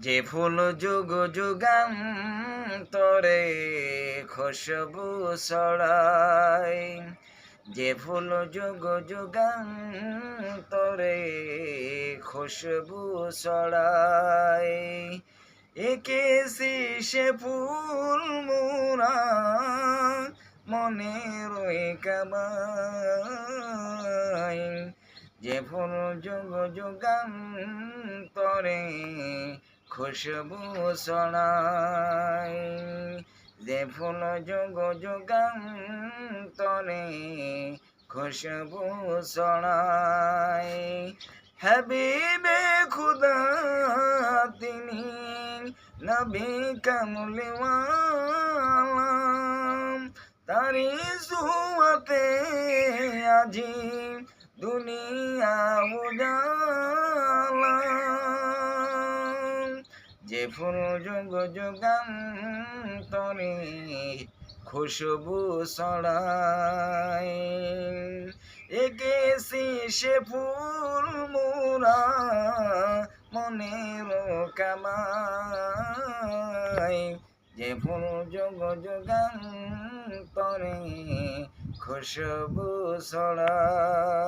যে ফুল যুগ যুগান্তরে খুশবু ছড়ায়, যে ফুল যুগ যুগান্তরে খুশবু ছড়ায়, এঁকেছি সে ফুল মোরা মনের ওই কাবায়, যে ফুল যুগ যুগান্তরে খুশবু ছড়ায়, যে ফুল যুগ যুগান্তরে খুশবু ছড়ায়। হাবিবে খুদা তিনি নবী কামলিওয়ালা, তারি সুয়াতে আজি দুনিয়া উজালা, যে ফুল যুগ যুগান্তরে খুশবু ছড়ায়, এঁকেছি সে ফুল মোরা মনের কামায়, যে ফুল যুগ যুগান্তরে খুশবু ছড়ায়।